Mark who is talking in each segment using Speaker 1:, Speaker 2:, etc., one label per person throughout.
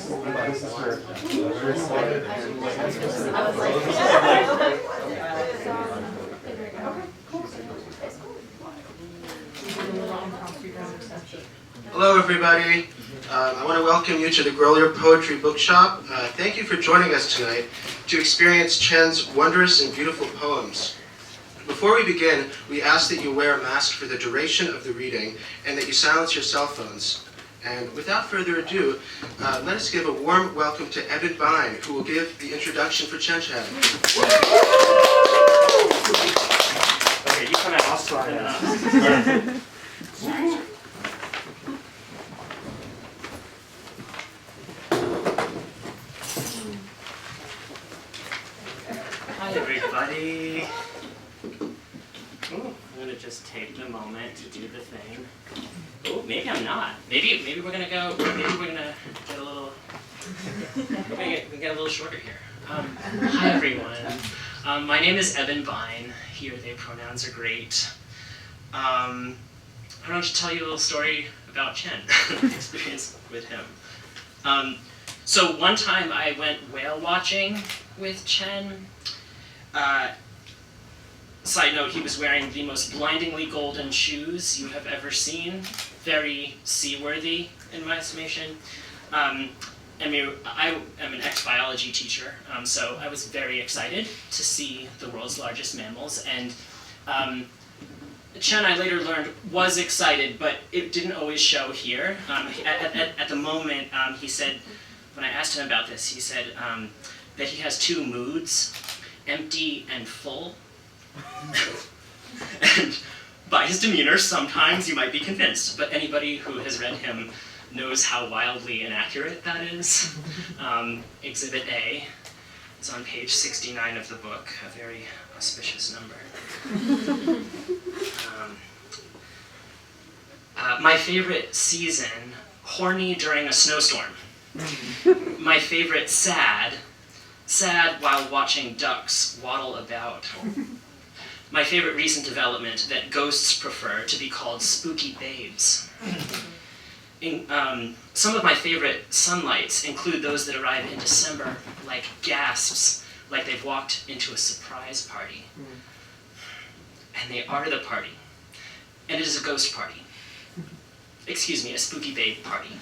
Speaker 1: Hello, everybody. I want to welcome you to the Grolier Poetry Bookshop. Thank you for joining us tonight to experience Chen's wondrous and beautiful poems. Before we begin, we ask that you wear a mask for the duration of the reading and that you silence your cell phones. And without further ado, let us give a warm welcome to Eben Bein, who will give the introduction for Chen Chen.
Speaker 2: Okay, you come out. I'll slide out. Hi, everybody. Oh, I'm gonna just take the moment to do the thing. Oh, maybe I'm not. Maybe we're gonna go. Maybe we're gonna get a little. We get a little shorter here. Hi, everyone. My name is Eben Bein. He or they pronouns are great. I want to tell you a little story about Chen, experience with him. So one time I went whale watching with Chen. Side note, he was wearing the most blindingly golden shoes you have ever seen. Very seaworthy, in my estimation. I am an ex-biology teacher, so I was very excited to see the world's largest mammals. And Chen, I later learned, was excited, but it didn't always show here. At the moment, he said, when I asked him about this, he said that he has two moods, empty and full. And by his demeanor, sometimes you might be convinced, but anybody who has read him knows how wildly inaccurate that is. Exhibit A is on page 69 of the book, a very auspicious number. My favorite season, horny during a snowstorm. My favorite sad while watching ducks waddle about. My favorite recent development, that ghosts prefer to be called spooky babes. Some of my favorite sunlights include those that arrive in December, like gasps, like they've walked into a surprise party. And they are the party. And it is a ghost party. Excuse me, a spooky babe party.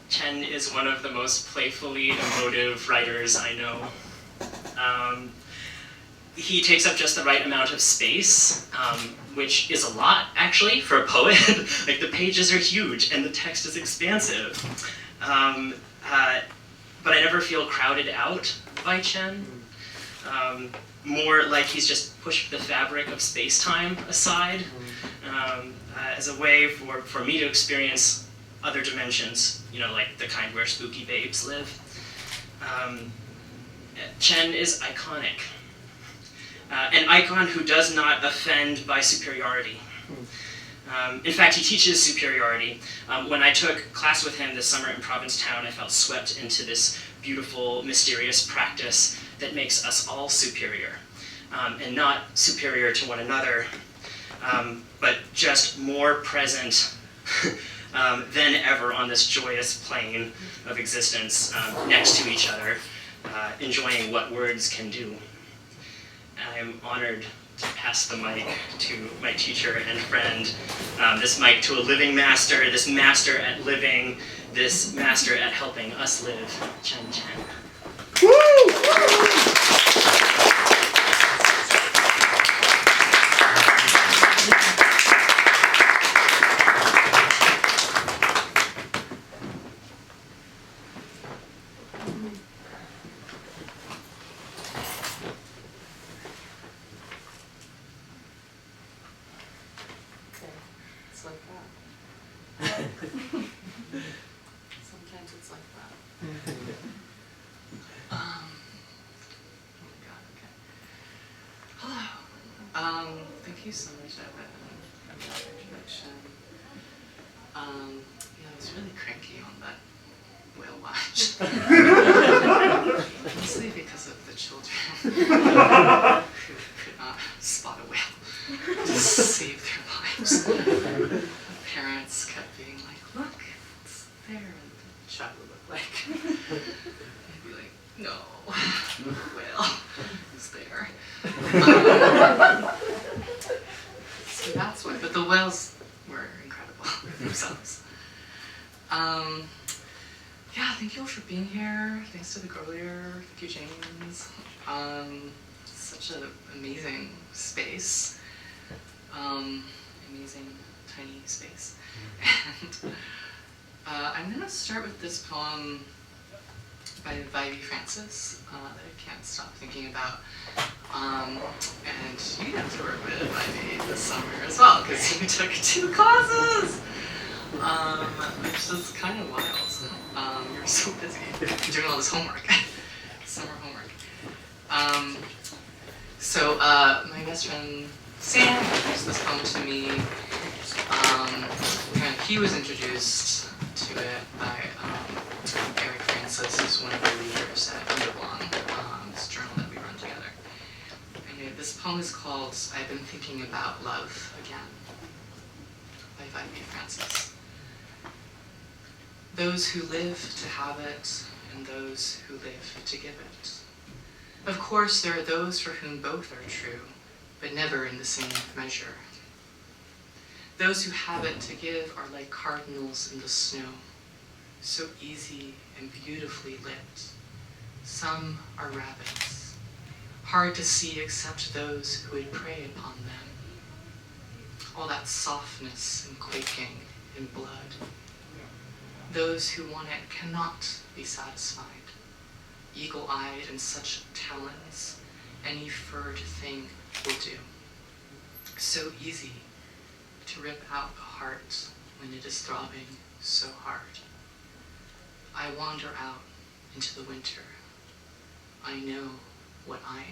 Speaker 2: Chen is one of the most playfully emotive writers I know. He takes up just the right amount of space, which is a lot, actually, for a poet. Like, the pages are huge, and the text is expansive. But I never feel crowded out by Chen. More like he's just pushed the fabric of space-time aside as a way for me to experience other dimensions, like the kind where spooky babes live. Chen is iconic. An icon who does not offend by superiority. In fact, he teaches superiority. When I took class with him this summer in Provincetown, I felt swept into this beautiful, mysterious practice that makes us all superior. And not superior to one another, but just more present than ever on this joyous plane of existence next to each other, enjoying what words can do. I am honored to pass the mic to my teacher and friend, this mic to a living master, this master at living, this master at helping us live, Chen Chen. Woo!
Speaker 3: Sometimes it's like that. Hello. Thank you so much, Eben, for that introduction. Yeah, I was really cranky on that whale watch. Mostly because of the children who could not spot a whale to save their lives. parents kept being like, look, it's there, and the child would look like. I'd be like, no, well, it's there. So that's why, but the whales were incredible themselves. Yeah, thank you all for being here. Thanks to the Grolier, thank you, James. Such an amazing space. Amazing tiny space. And I'm gonna start with this poem by Vivi Francis that I can't stop thinking about. And you got to work with Vivi this summer as well, because you took 2 classes! Which is kind of wild. You're so busy doing all this homework, summer homework. So my best friend Sam introduced this poem to me, and he was introduced to it by Eric Francis, who's one of the leaders at Kundiman, this journal that we run together. Anyway, this poem is called I've Been Thinking About Love Again, by Vivi Francis. Those who live to have it, and those who live to give it. Of course, there are those for whom both are true, but never in the same measure. Those who have it to give are like cardinals in the snow, so easy and beautifully lit. Some are rabbits, hard to see except those who would prey upon them. All that softness and quaking in blood. Those who want it cannot be satisfied. Eagle-eyed and such talons, any furred thing will do. So easy to rip out a heart when it is throbbing so hard. I wander out into the winter. I know what I am.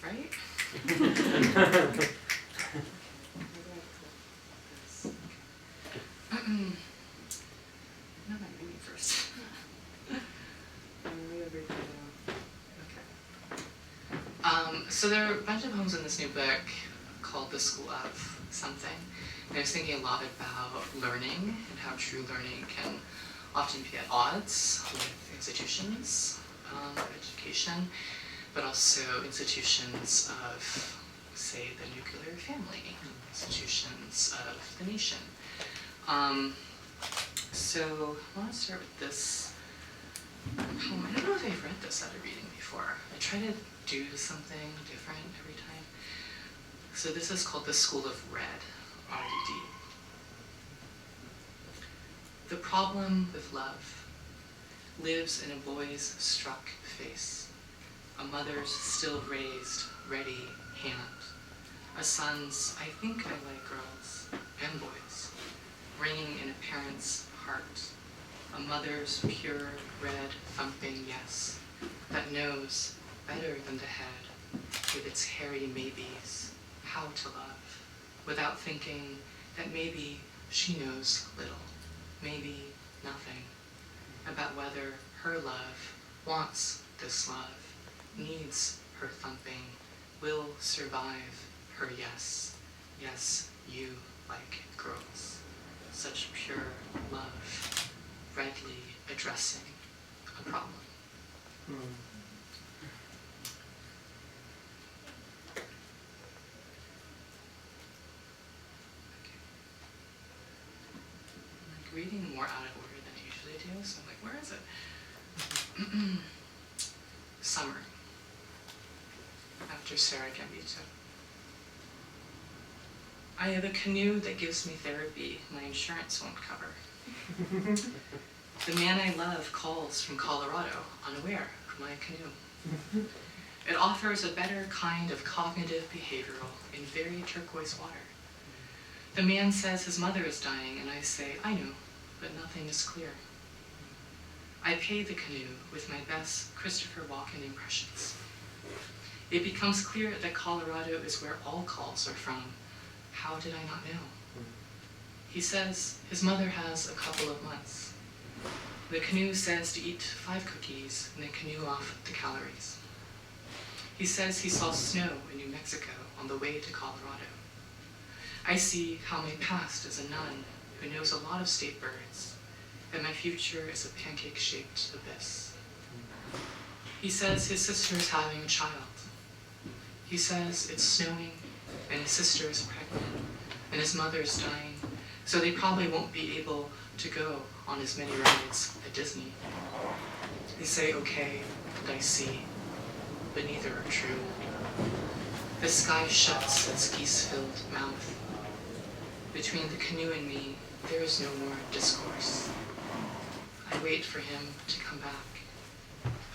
Speaker 3: Right? No, I'm reading first. So there are a bunch of poems in this new book called The School of Something. And I was thinking a lot about learning and how true learning can often be at odds with institutions of education, but also institutions of, say, the nuclear family, institutions of the nation. So I want to start with this poem. I don't know if I've read this at a reading before. I try to do something different every time. So this is called The School of Red, R-E-D. The problem with love lives in a boy's struck face, a mother's still raised, ready hand, a son's, I think I like girls and boys, ringing in a parent's heart, a mother's pure, red, thumping yes, that knows, better than the head, with its hairy maybes, how to love, without thinking that maybe she knows little, maybe nothing, about whether her love wants this love, needs her thumping, will survive her yes, yes, you like girls. Such pure love, redly addressing a problem. Okay. I'm like reading more out of order than I usually do, so I'm like, where is it? Summer. After Sarah Gambito. I have a canoe that gives me therapy my insurance won't cover. The man I love calls from Colorado, unaware of my canoe. It offers a better kind of cognitive behavioral in very turquoise water. The man says his mother is dying, and I say, I know, but nothing is clear. I pay the canoe with my best Christopher Walken impressions. It becomes clear that Colorado is where all calls are from. How did I not know? He says his mother has a couple of months. The canoe says to eat 5 cookies and then canoe off the calories. He says he saw snow in New Mexico on the way to Colorado. I see how my past is a nun who knows a lot of state birds, and my future is a pancake-shaped abyss. He says his sister is having a child. He says it's snowing, and his sister is pregnant, and his mother is dying, so they probably won't be able to go on as many rides at Disney. They say okay, and I see, but neither are true. The sky shuts its geese-filled mouth. Between the canoe and me, there is no more discourse. I wait for him to come back.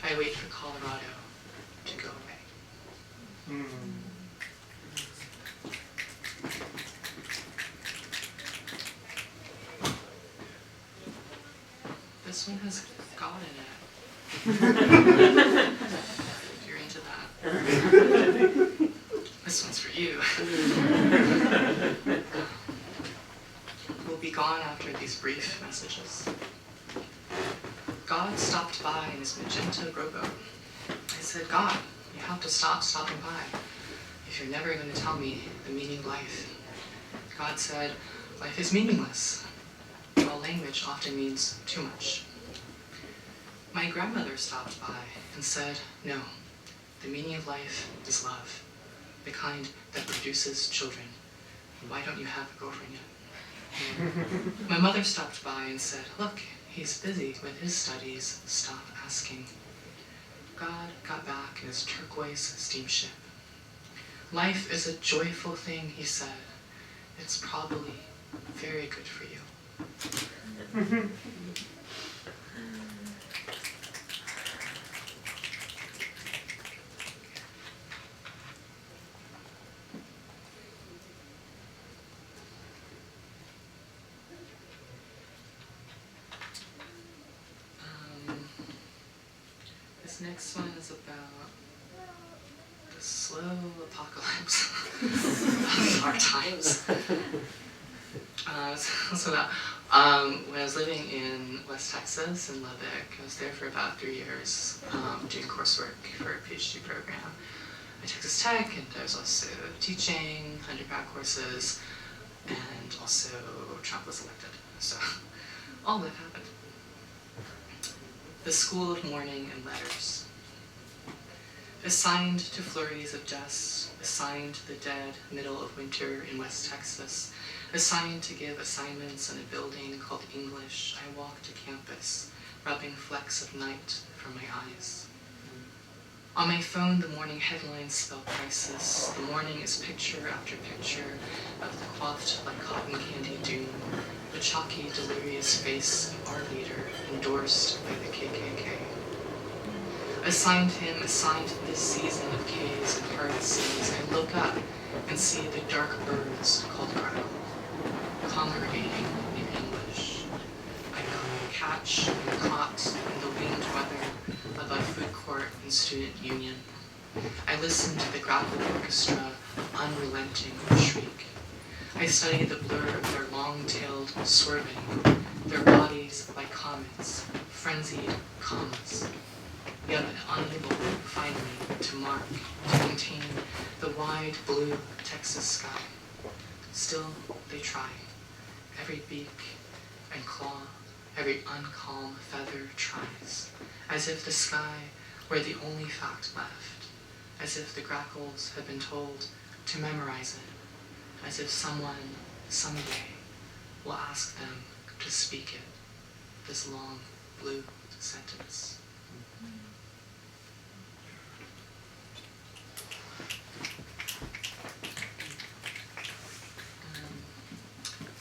Speaker 3: I wait for Colorado to go away. This one has God in it. If you're into that. This one's for you. We'll be gone after these brief messages. God stopped by in his magenta rowboat. I said, God, you have to stop stopping by if you're never going to tell me the meaning of life. God said, life is meaningless. While language often means too much. My grandmother stopped by and said, no, the meaning of life is love, the kind that produces children. Why don't you have a girlfriend yet? My mother stopped by and said, look, he's busy with his studies, stop asking. God got back in his turquoise steamship. Life is a joyful thing, he said. It's probably very good for you. This next one is about the slow apocalypse of our times. It's about when I was living in West Texas in Lubbock. I was there for about 3 years doing coursework for a PhD program at Texas Tech, and I was also teaching undergrad courses, and also Trump was elected. So all that happened. The School of Mourning and Letters. Assigned to flurries of dust, assigned to the dead middle of winter in West Texas, assigned to give assignments in a building called English, I walk to campus, rubbing flecks of night from my eyes. On my phone, the morning headlines spell crisis. The morning is picture after picture of the coiffed like cotton candy doom, the chalky, delirious face of our leader, endorsed by the KKK. Assigned him, assigned this season of K's and hard C's, I look up and see the dark birds called grackle, congregating in English. I catch and caught in the winged weather above food court and student union. I listen to the grackle orchestra of unrelenting shriek. I study the blur of their long-tailed swerving, their bodies like comets, frenzied comets, yet unable, finally, to mark, to contain the wide blue Texas sky. Still, they try. Every beak and claw, every uncalm feather tries, as if the sky were the only fact left, as if the grackles had been told to memorize it, as if someone, someday, will ask them to speak it, this long, blue sentence.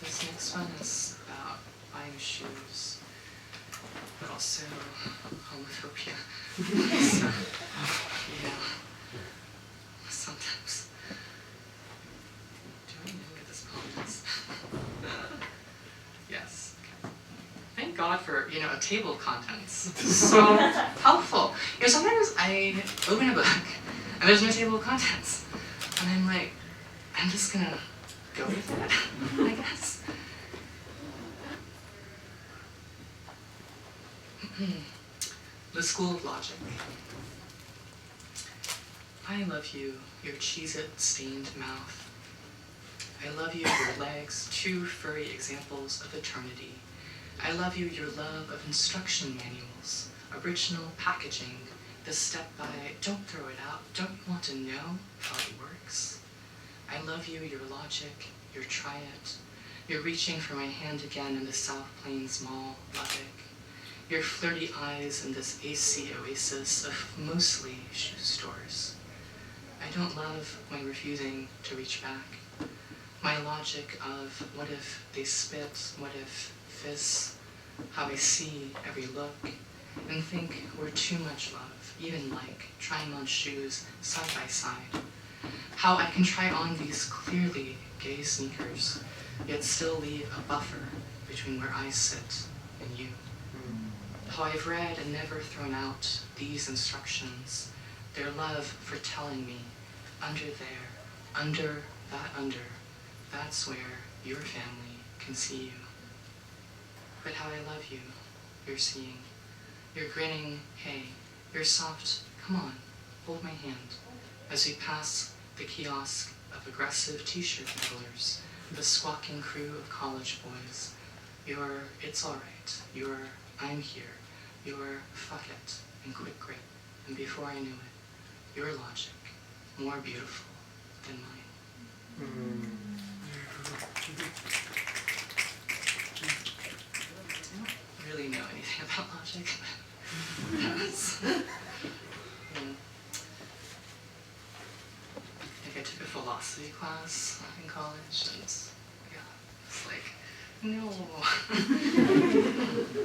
Speaker 3: This next one is about buying shoes, but also homophobia. So, sometimes. Do I know what this poem is? Yes. Okay. Thank God for, a table of contents. It's so helpful. Sometimes I open a book and there's no table of contents. And I'm like, I'm just gonna go with it, I guess. The School of Logic. I love you, your Cheez-It stained mouth. I I love you, your legs, two furry examples of eternity. I love you, your love of instruction manuals, original packaging, the step by, don't throw it out, don't want to know how it works. I love you, your logic, your try it, your reaching for my hand again in the South Plains Mall, Lubbock, your flirty eyes in this AC oasis of mostly shoe stores. I don't love my refusing to reach back. My logic of what if they spit, what if this, how I see every look, and think we're too much love, even like trying on shoes side by side. How I can try on these clearly gay sneakers, yet still leave a buffer between where I sit and you. How I've read and never thrown out these instructions, their love for telling me, under there, under, that's where your family can see you. But how I love you, you're seeing. You're grinning, hey, you're soft, come on, hold my hand, as we pass the kiosk of aggressive t-shirt peddlers, the squawking crew of college boys. Your it's all right, your I'm here, your fuck it, and quick grip, and before I knew it, your logic, more beautiful than mine. I don't really know anything about logic, but that was, I took a philosophy class in college, and yeah, it's like, no,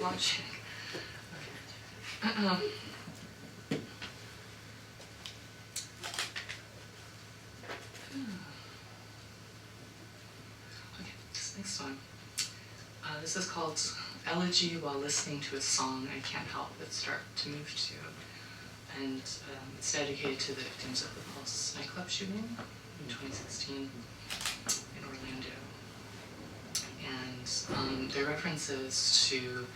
Speaker 3: logic. Okay. Okay, this next one. This is called Elegy While Listening to a Song I Can't Help But Start to Move to. And it's dedicated to the victims of the Pulse nightclub shooting in 2016 in Orlando. And there are references to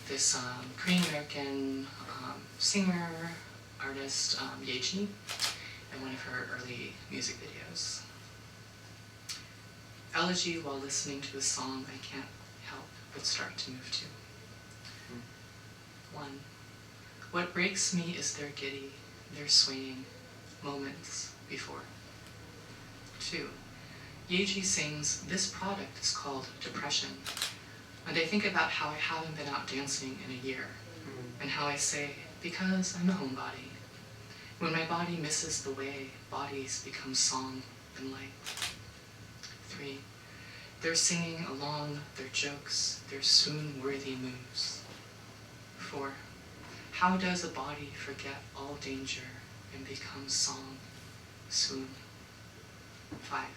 Speaker 3: this Korean-American singer, artist, Yeji, in one of her early music videos. Elegy while listening to a song I can't help but start to move to. 1. What breaks me is their giddy, their swaying moments before. 2. Yeji sings, this product is called depression. And I think about how I haven't been out dancing in a year, and how I say, because I'm a homebody. When my body misses the way bodies become song and light. 3. They're singing along their jokes, their swoon-worthy moves. 4. How does a body forget all danger and become song, swoon? 5.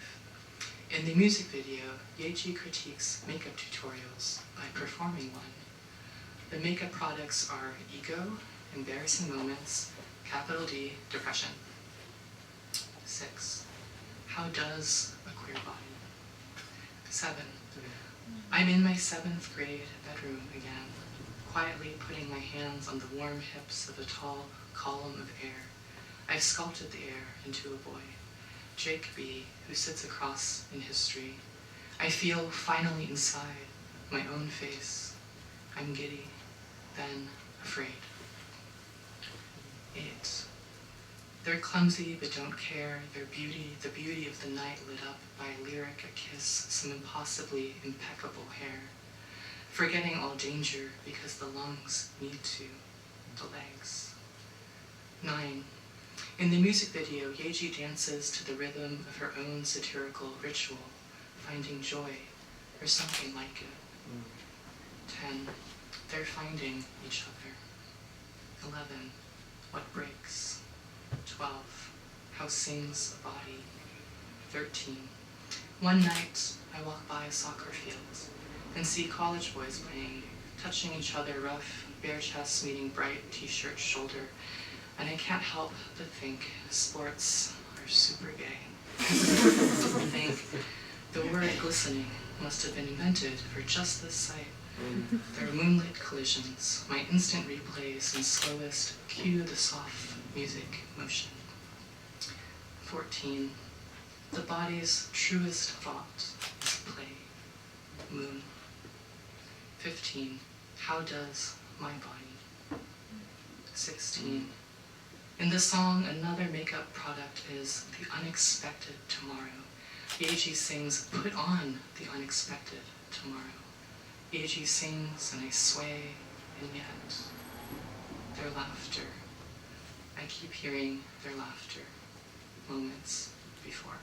Speaker 3: In the music video, Yeji critiques makeup tutorials by performing one. The makeup products are ego, embarrassing moments, capital D, depression. 6. How does a queer body? 7. I'm in my 7th grade bedroom again, quietly putting my hands on the warm hips of a tall column of air. I've sculpted the air into a boy, Jake B, who sits across in history. I feel finally inside my own face. I'm giddy, then afraid. 8. They're clumsy but don't care, their beauty, the beauty of the night lit up by a lyric, a kiss, some impossibly impeccable hair. Forgetting all danger because the lungs need to, the legs. 9. In the music video, Yeji dances to the rhythm of her own satirical ritual, finding joy, or something like it. 10. They're finding each other. 11. What breaks? 12. How sings a body? 13. One night, I walk by a soccer field and see college boys playing, touching each other rough, bare chests meeting bright t-shirt shoulder, and I can't help but think sports are super gay. Think the word glistening must have been invented for just this sight. Their moonlit collisions, my instant replays and slowest cue the soft music motion. 14. The body's truest thought is play. Moon. 15. How does my body? 16. In the song, another makeup product is the unexpected tomorrow. Yeji sings, put on the unexpected tomorrow. Yeji sings and I sway, and yet their laughter. I keep hearing their laughter moments before.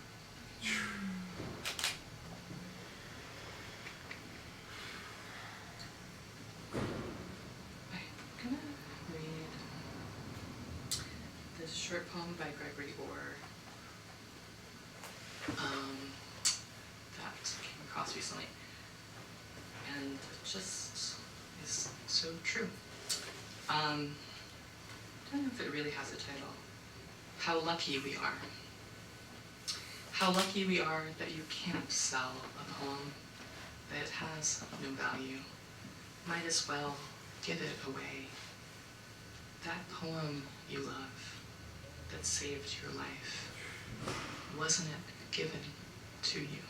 Speaker 3: I'm gonna read this short poem by Gregory Orr that came across recently, and it just is so true. I don't know if it really has a title. How lucky we are. How lucky we are that you can't sell a poem, that it has no value. Might as well give it away. That poem you love, that saved your life, wasn't it given to you?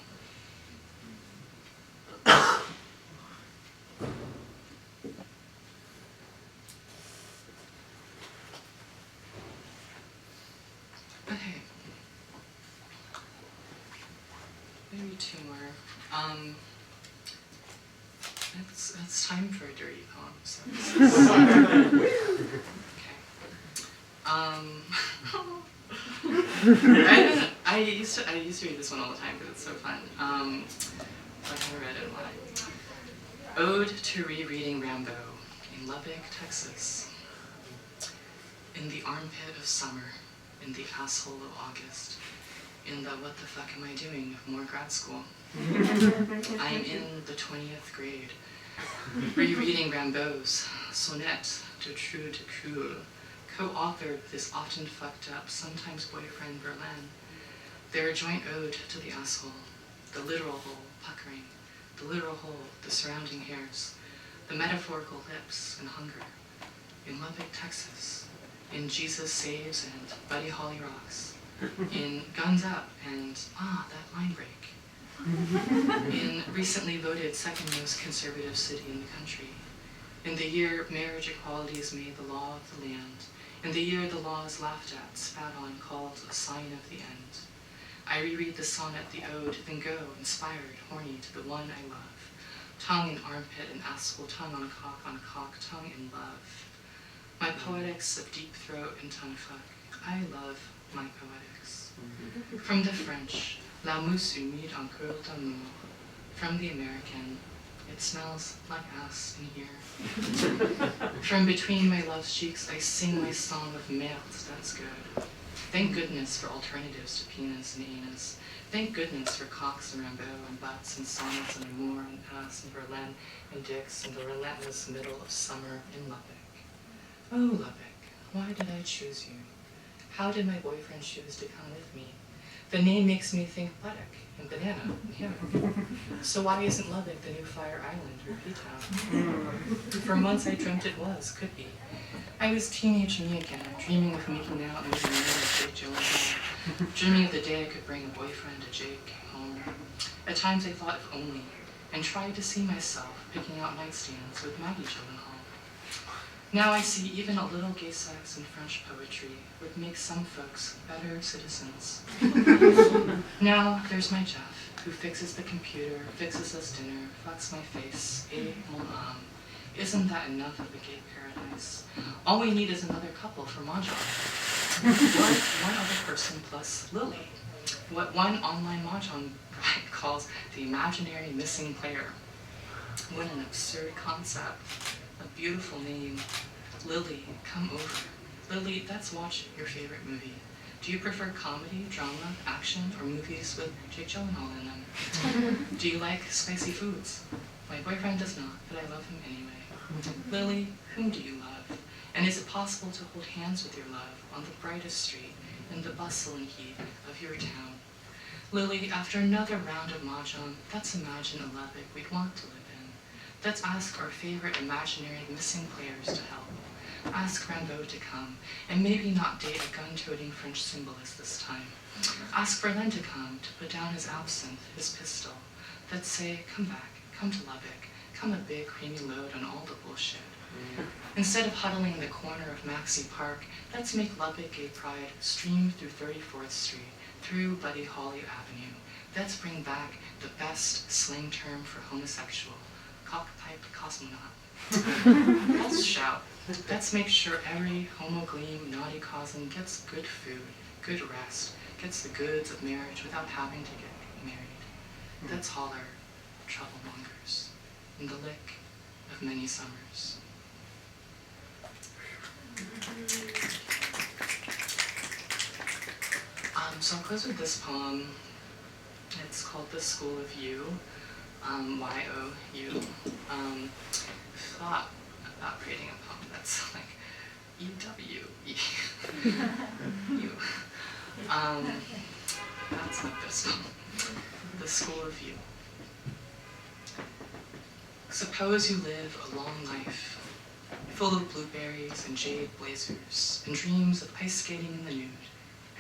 Speaker 3: Okay. Maybe two more. It's time for a dirty poem. So okay. I used to read this one all the time because it's so fun. Like I read it a lot. Ode to Rereading Rambo in Lubbock, Texas. In the armpit of summer, in the asshole of August, in the what the fuck am I doing of more grad school. I am in the 20th grade, rereading Rimbaud's Sonnet de Trou de Cool, co-authored with his often fucked up, sometimes boyfriend Berlin. Their joint ode to the asshole, the literal hole puckering, the literal hole, the surrounding hairs, the metaphorical lips and hunger. In Lubbock, Texas, in Jesus Saves and Buddy Holly Rocks, in Guns Up and that line break, in recently voted second most conservative city in the country, in the year marriage equality is made the law of the land, in the year the law is laughed at, spat on, called a sign of the end. I reread the sonnet, the ode, then go, inspired, horny, to the one I love. Tongue in armpit and asshole, tongue on cock, tongue in love. My poetics of deep throat and tongue fuck. I love my poetics. From the French, la mousse humide en coeur d'amour. From the American, it smells like ass in here. From between my love's cheeks, I sing my song of merde, that's good. Thank goodness for alternatives to penis and anus. Thank goodness for cocks and Rimbaud and butts and sonnets and amour and ass and Berlin and dicks and the relentless middle of summer in Lubbock. Oh, Lubbock, why did I choose you? How did my boyfriend choose to come with me? The name makes me think buttock and banana and hammock. So why isn't Lubbock the new Fire Island or P-Town? For months I dreamt it was, could be. I was teenage me again, dreaming of making out and moving in with Jake Gyllenhaal, dreaming of the day I could bring a boyfriend to Jake home. At times I thought of only, and tried to see myself picking out nightstands with Maggie Gyllenhaal. Now I see even a little gay sex in French poetry would make some folks better citizens. Now there's my Jeff, who fixes the computer, fixes us dinner, fucks my face, mon âme. Isn't that enough of a gay paradise? All we need is another couple for Mahjong. One other person plus Lily. What one online Mahjong guide calls the imaginary missing player. What an absurd concept. A beautiful name. Lily, come over. Lily, let's watch your favorite movie. Do you prefer comedy, drama, action, or movies with Jake Gyllenhaal in them? Do you like spicy foods? My boyfriend does not, but I love him anyway. Lily, whom do you love? And is it possible to hold hands with your love on the brightest street in the bustle and heat of your town? Lily, after another round of Mahjong, let's imagine a Lubbock we'd want to live in. Let's ask our favorite imaginary missing players to help. Ask Rimbaud to come, and maybe not date a gun-toting French symbolist this time. Ask Verlaine to come, to put down his absinthe, his pistol. Let's say, come back, come to Lubbock, come a big creamy load on all the bullshit. Instead of huddling in the corner of Maxey Park, let's make Lubbock Gay Pride stream through 34th Street, through Buddy Holly Avenue. Let's bring back the best slang term for homosexual, cock-piped cosmonaut. Let's shout. Let's make sure every homo-gleam naughty cousin gets good food, good rest, gets the goods of marriage without having to get married. Let's holler, troublemongers, in the lick of many summers. So I'll close with this poem. It's called The School of You, Y-O-U. Thought about creating a poem that's like E-W-E. You. That's like this poem. The School of You. Suppose you live a long life, full of blueberries and jade blazers, and dreams of ice skating in the nude,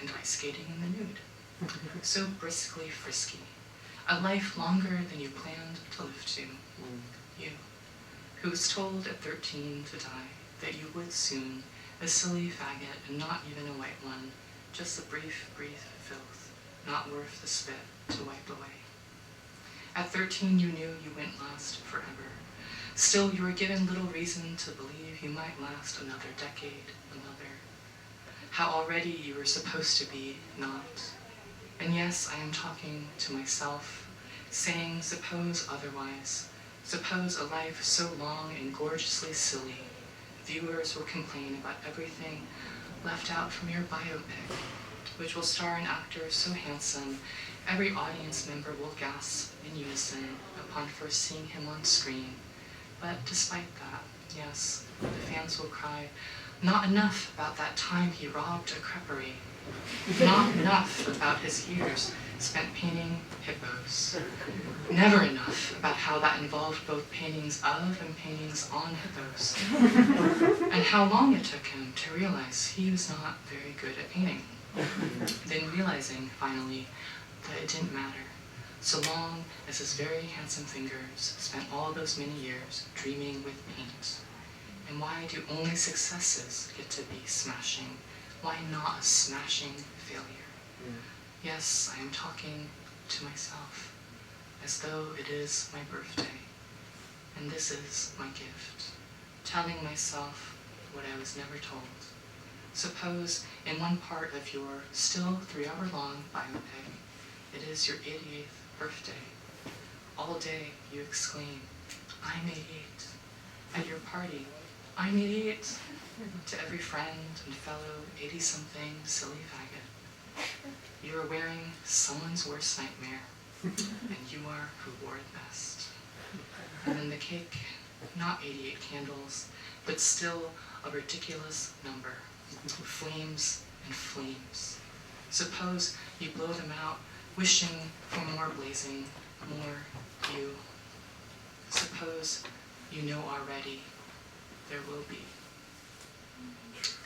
Speaker 3: and ice skating in the nude. So briskly frisky. A life longer than you planned to live to. You, who was told at 13 to die that you would soon, a silly faggot and not even a white one, just a brief filth, not worth the spit to wipe away. At 13 you knew you wouldn't last forever. Still you were given little reason to believe you might last another decade, another. How already you were supposed to be not. And yes, I am talking to myself, saying suppose otherwise. Suppose a life so long and gorgeously silly, viewers will complain about everything left out from your biopic, which will star an actor so handsome, every audience member will gasp in unison upon first seeing him on screen. But despite that, yes, the fans will cry, not enough about that time he robbed a creperie. Not enough about his years spent painting hippos. Never enough about how that involved both paintings of and paintings on hippos. And how long it took him to realize he was not very good at painting. Then realizing, finally, that it didn't matter, so long as his very handsome fingers spent all those many years dreaming with paint. And why do only successes get to be smashing? Why not a smashing failure? Yes, I am talking to myself, as though it is my birthday, and this is my gift, telling myself what I was never told. Suppose in one part of your still 3-hour-long biopic, it is your 88th birthday. All day you exclaim, I'm 88. At your party, I'm 88. To every friend and fellow 80-something silly faggot. You are wearing someone's worst nightmare, and you are who wore it best. And then the cake, not 88 candles, but still a ridiculous number. Flames and flames. Suppose you blow them out, wishing for more blazing, more you. Suppose you know already there will be.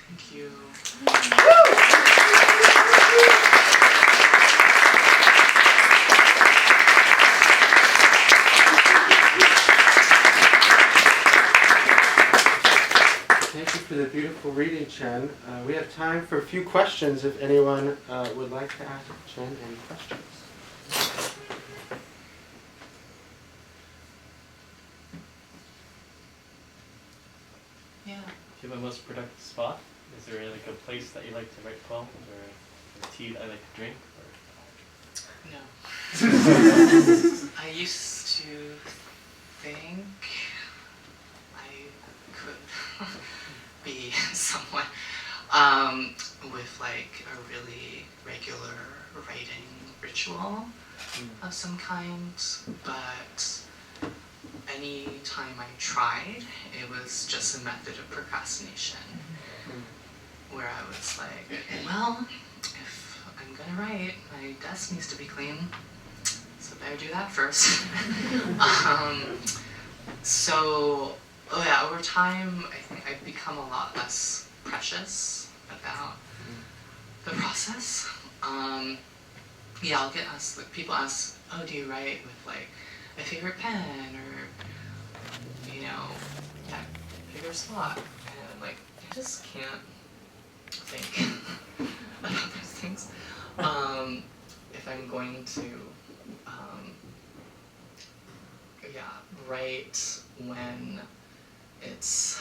Speaker 3: Thank you.
Speaker 1: Thank you for the beautiful reading, Chen. We have time for a few questions if anyone would like to ask Chen any questions.
Speaker 3: Yeah.
Speaker 4: Do you have a most productive spot? Is there like a place that you like to write poems, or a tea that I like to drink?
Speaker 3: No. I used to think I could be someone with like a really regular writing ritual of some kind, but any time I tried, it was just a method of procrastination, where I was like, well, if I'm gonna write, my desk needs to be clean, so better do that first. So Oh yeah, over time, I think I've become a lot less precious about the process. Yeah, I'll get asked, like, people ask, oh, do you write with like a favorite pen or, you know, yeah, favorite spot? And I'm like, I just can't think about those things. If I'm going to, yeah, write when it's,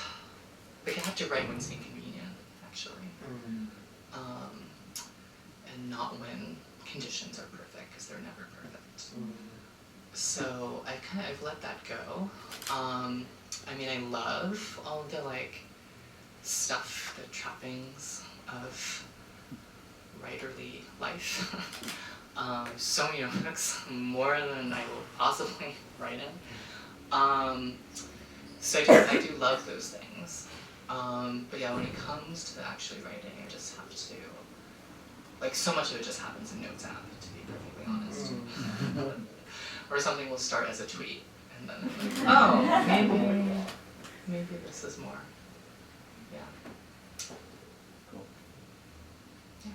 Speaker 3: like I have to write when it's inconvenient, actually. And not when conditions are perfect, because they're never perfect. So I've let that go. I mean, I love all the like stuff, the trappings of writerly life. So many books, more than I will possibly write in. So I do love those things. But yeah, when it comes to actually writing, I just have to, like, so much of it just happens in Notes app, to be perfectly honest. Or something will start as a tweet, and then I'm like, oh, maybe this is more. Yeah.
Speaker 4: Cool.
Speaker 3: Yeah.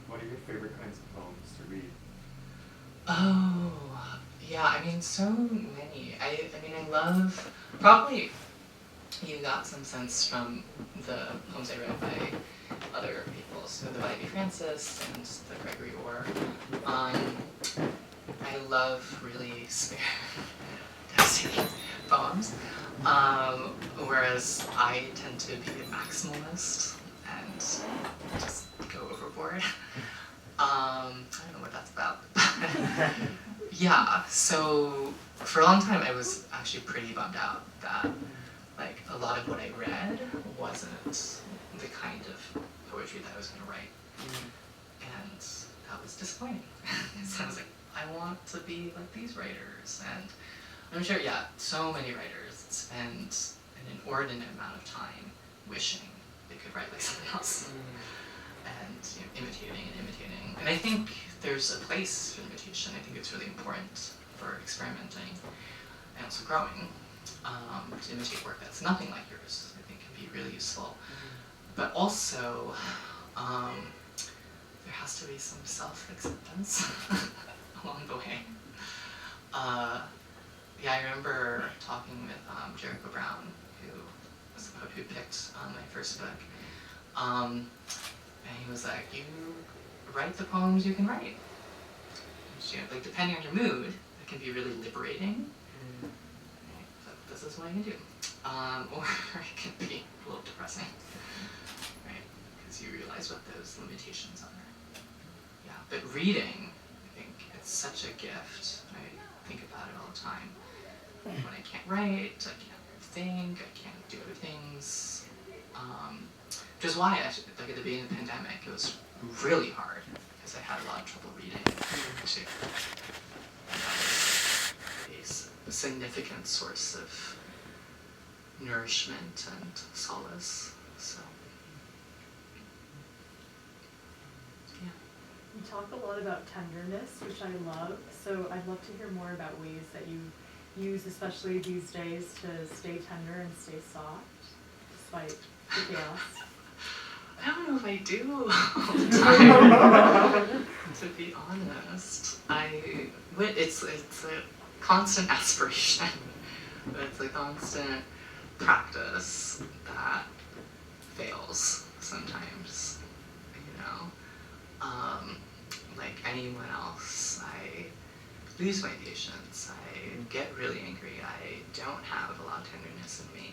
Speaker 4: What are your favorite kinds of poems to read?
Speaker 3: Oh, yeah, I mean, so many. I mean, I love, probably you got some sense from the poems I read by other people, so the Ivy Francis and the Gregory Orr. I love really devastating poems, whereas I tend to be a maximalist and just go overboard. I don't know what that's about. Yeah, so for a long time I was actually pretty bummed out that like a lot of what I read wasn't the kind of poetry that I was going to write. And that was disappointing. So I was like, I want to be like these writers. And I'm sure, yeah, so many writers spend an inordinate amount of time wishing they could write like someone else. And imitating and imitating. And I think there's a place for imitation. I think it's really important for experimenting and also growing. To imitate work that's nothing like yours, I think can be really useful. But also, there has to be some self-acceptance along the way. Yeah, I remember talking with Jericho Brown, who was the poet who picked my first book. And he was like, you write the poems you can write. Which, like, depending on your mood, it can be really liberating. This is what I can do. Or it can be a little depressing, right? Because you realize what those limitations are. Yeah, but reading, I think it's such a gift. I think about it all the time. When I can't write, I can't think, I can't do other things. Which is why, actually, like at the beginning of the pandemic, it was really hard because I had a lot of trouble reading too. And that was a significant source of nourishment and solace. So, yeah.
Speaker 5: You talk a lot about tenderness, which I love. So I'd love to hear more about ways that you use, especially these days, to stay tender and stay soft, despite the chaos.
Speaker 3: I don't know if I do all the time, to be honest. It's a constant aspiration, but it's a constant practice that fails sometimes, like anyone else, I lose my patience, I get really angry, I don't have a lot of tenderness in me.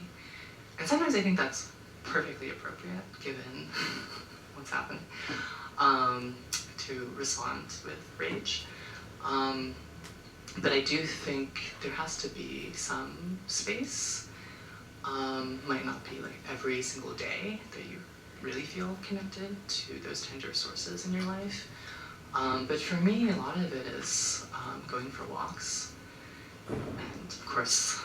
Speaker 3: And sometimes I think that's perfectly appropriate, given what's happened, to respond with rage. But I do think there has to be some space. Might not be like every single day that you really feel connected to those tender sources in your life. But for me, a lot of it is going for walks. And of course,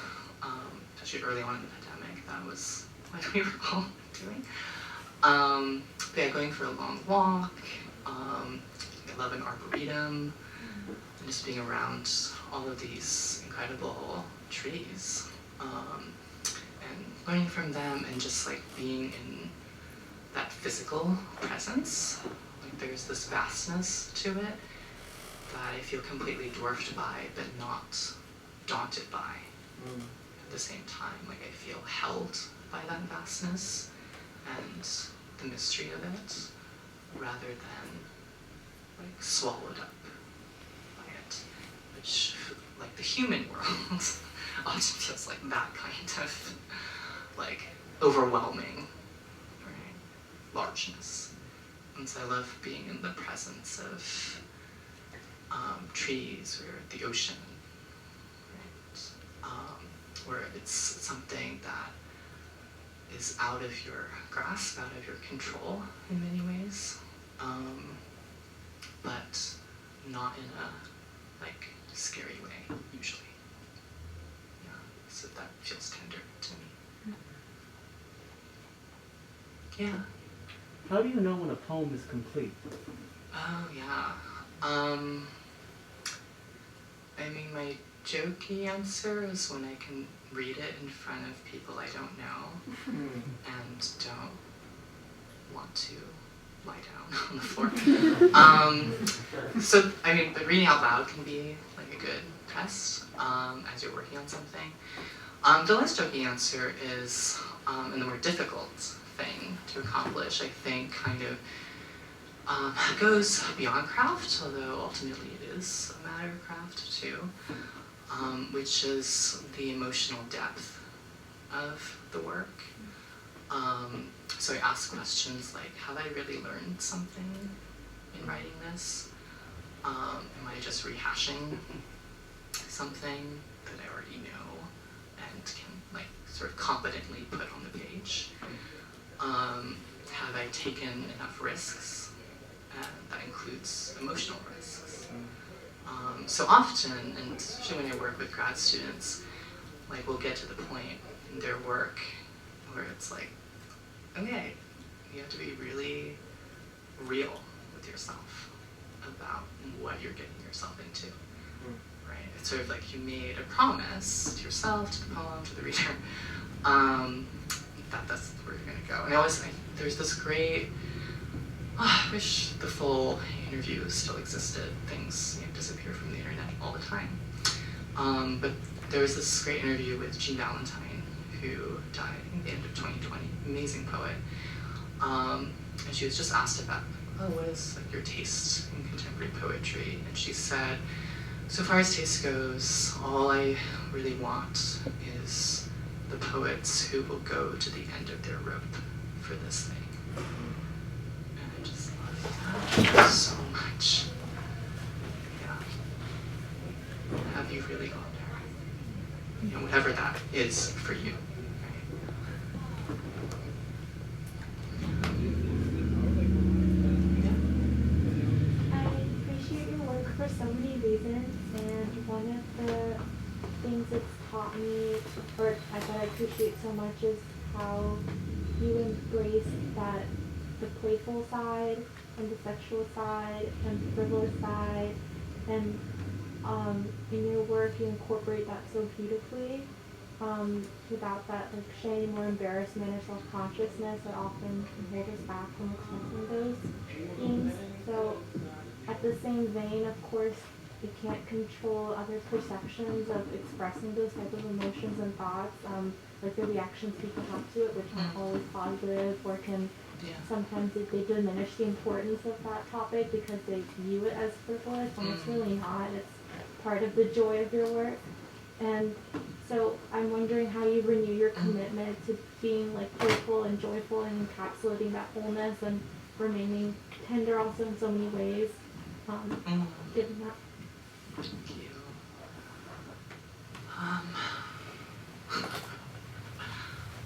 Speaker 3: especially early on in the pandemic, that was what we were all doing. But yeah, going for a long walk. I love an arboretum. and just being around all of these incredible trees, and learning from them, and just like being in that physical presence. Like there's this vastness to it that I feel completely dwarfed by, but not daunted by. At the same time, like I feel held by that vastness and the mystery of it, rather than like swallowed up by it, which like the human world often feels like that kind of like overwhelming, right, largeness. And so I love being in the presence of trees or the ocean, right? Where it's something that is out of your grasp, out of your control in many ways, but not in a like scary way usually. Yeah, so that feels tender to me. Yeah.
Speaker 4: How do you know when a poem is complete?
Speaker 3: Oh yeah. I mean, my jokey answer is when I can read it in front of people I don't know and don't want to lie down on the floor. So, I mean, but reading out loud can be like a good test as you're working on something. The less jokey answer is, and the more difficult thing to accomplish, I think, kind of goes beyond craft, although ultimately it is a matter of craft too, which is the emotional depth of the work. So I ask questions like, have I really learned something in writing this? Am I just rehashing something that I already know and can like sort of competently put on the page? Have I taken enough risks? That includes emotional risks. So often, and especially when I work with grad students, like we'll get to the point in their work where it's like, okay, you have to be really real with yourself about what you're getting yourself into, right? It's sort of like you made a promise to yourself, to the poem, to the reader, that's where you're gonna go. And I always think there's this great, I wish the full interview still existed. Things disappear from the internet all the time. But there was this great interview with Jean Valentine, who died at the end of 2020, amazing poet. And she was just asked about, oh, what is like your taste in contemporary poetry? And she said, so far as taste goes, all I really want is the poets who will go to the end of their rope for this thing. And I just love that so much. Yeah. Have you really gone there? You know, whatever that is for you.
Speaker 6: I appreciate your work for so many reasons, and one of the things it's taught me, or that I appreciate so much, is how you embrace that the playful side and the sexual side and the frivolous side, and in your work you incorporate that so beautifully, without that like shame or embarrassment or self-consciousness that often can hold us back from expressing those things. So at the same vein, of course, you can't control other perceptions of expressing those type of emotions and thoughts, like the reactions people have to it, which aren't always positive, or can sometimes they diminish the importance of that topic because they view it as frivolous when it's really not. It's part of the joy of your work. And so I'm wondering how you renew your commitment to being like playful and joyful and encapsulating that wholeness and remaining tender also in so many ways, given that.
Speaker 3: Thank you.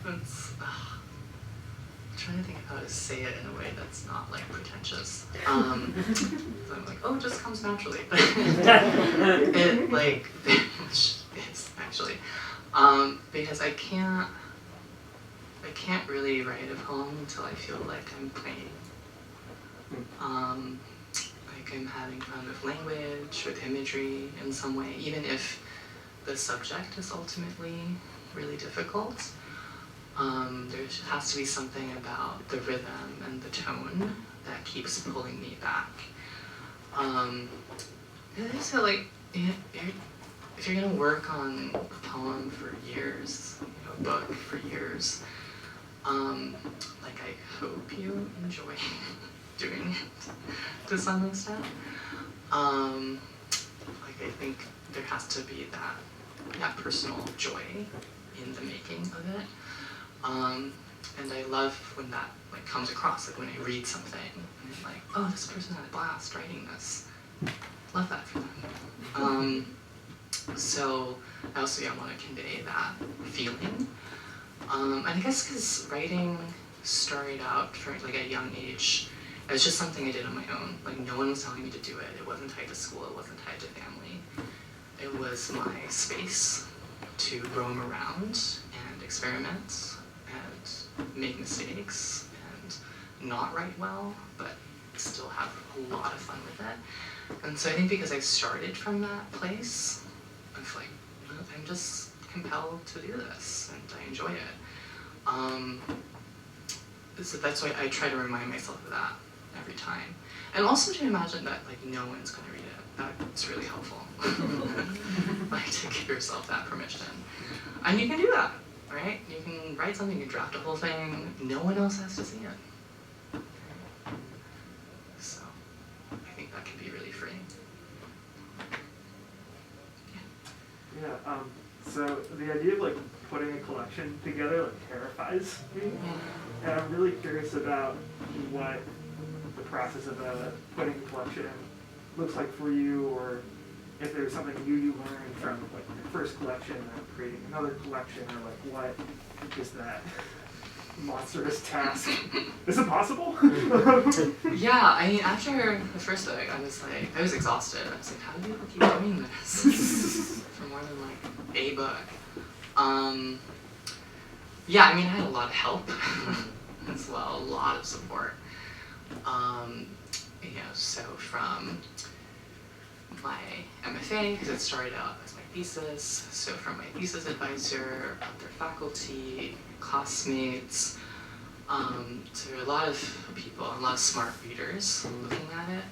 Speaker 3: It's, I'm trying to think of how to say it in a way that's not like pretentious. So I'm like, oh, it just comes naturally. But it like, which is actually, because I can't really write a poem until I feel like I'm playing. I I'm having fun with language, with imagery in some way, even if the subject is ultimately really difficult. There has to be something about the rhythm and the tone that keeps pulling me back. So like, if you're gonna work on a poem for years, a book for years, like I hope you enjoy doing it to some extent. Like I think there has to be that personal joy in the making of it. And I love when that like comes across, like when I read something and I'm like, oh, this person had a blast writing this. Love that for them. So I also want to convey that feeling. And I guess because writing started out from like a young age, it was just something I did on my own. Like no one was telling me to do it. It wasn't tied to school. It wasn't tied to family. It was my space to roam around and experiment and make mistakes and not write well, but still have a lot of fun with it. And so I think because I started from that place, I was like, I'm just compelled to do this and I enjoy it. So that's why I try to remind myself of that every time. And also to imagine that like no one's going to read it. That's really helpful. Like to give yourself that permission. And you can do that, right? You can write something, you can draft a whole thing, no one else has to see it. So I think that can be really freeing.
Speaker 7: Yeah, so the idea of like putting a collection together like terrifies me. And I'm really curious about what the process of putting a collection looks like for you, or if there's something you learned from like your first collection or creating another collection, or like what is that monstrous task? Is it possible?
Speaker 3: Yeah, I mean, after the first book, I was exhausted. I was like, how do people keep doing this for more than like a book? Yeah, I mean, I had a lot of help as well, a lot of support. So from my MFA, because it started out as my thesis, so from my thesis advisor, other faculty, classmates, to a lot of people, a lot of smart readers looking at it,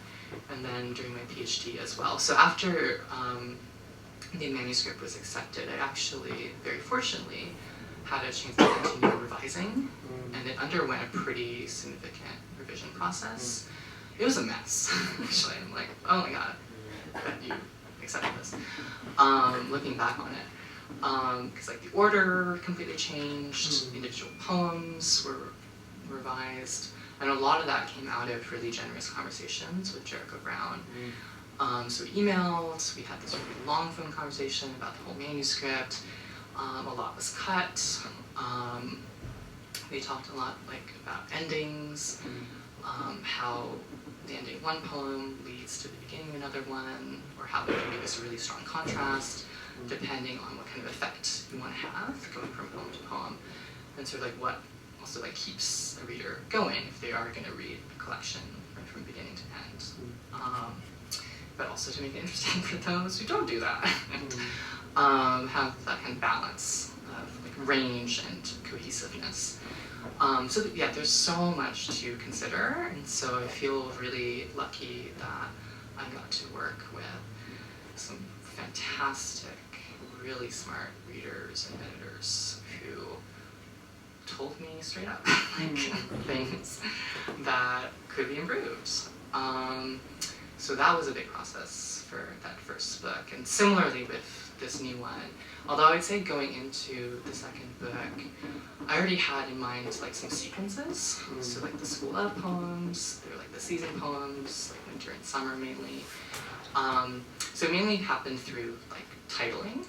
Speaker 3: and then during my PhD as well. So after the manuscript was accepted, I actually, very fortunately, had a chance to continue revising, and it underwent a pretty significant revision process. It was a mess, actually. I'm like, oh my god, that you accepted this. Looking back on it. Because like the order completely changed, individual poems were revised, and a lot of that came out of really generous conversations with Jericho Brown. So we emailed, we had this really long phone conversation about the whole manuscript. A lot was cut. We talked a lot like about endings, how the ending of one poem leads to the beginning of another one, or how there can be this really strong contrast depending on what kind of effect you want to have going from poem to poem, and sort of like what also like keeps a reader going if they are going to read the collection right from beginning to end. But also to make it interesting for those who don't do that. Have that kind of balance of like range and cohesiveness. Yeah, there's so much to consider, and so I feel really lucky that I got to work with some fantastic, really smart readers and editors who told me straight up like things that could be improved. So that was a big process for that first book, and similarly with this new one. Although I'd say going into the second book, I already had in mind like some sequences. So like the school love poems, they were like the season poems, like winter and summer mainly. So it mainly happened through like titling,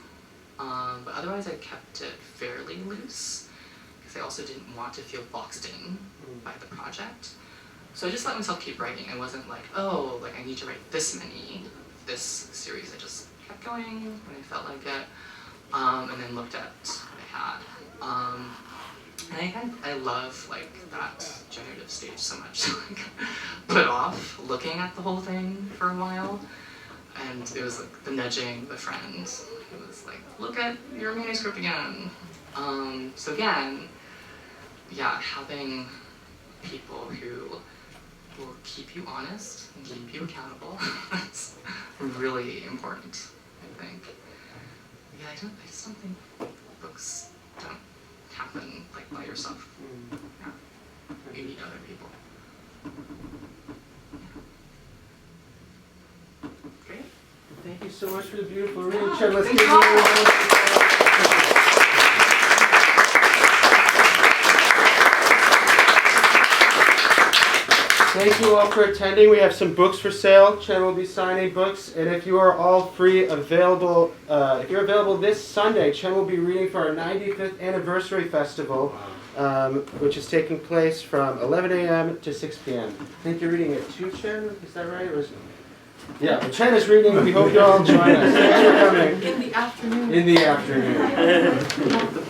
Speaker 3: but otherwise I kept it fairly loose because I also didn't want to feel boxed in by the project. So I just let myself keep writing. I wasn't like, oh, like I need to write this many, this series. I just kept going when I felt like it, and then looked at what I had. And I love like that generative stage so much. Like, put off looking at the whole thing for a while. And it was like the nudging the friend. It was like, look at your manuscript again. So again, yeah, having people who will keep you honest and keep you accountable is really important, I think. Yeah, I just don't think books don't happen like by yourself. Yeah. You need other people. Yeah. Great.
Speaker 1: Thank you so much for the beautiful reading,
Speaker 3: Yeah,
Speaker 1: Chen. Let's
Speaker 3: thank
Speaker 1: give
Speaker 3: you.
Speaker 1: you a round of applause. Thank you all for attending. We have some books for sale. Chen will be signing books, and if you are all available this Sunday, Chen will be reading for our 95th anniversary festival, which is taking place from 11 a.m. to 6 p.m. I think you're reading at 2, Chen. Is that right? Yeah, but Chen is reading. We hope you all join us. Thanks for coming.
Speaker 3: In the afternoon.
Speaker 1: In the afternoon.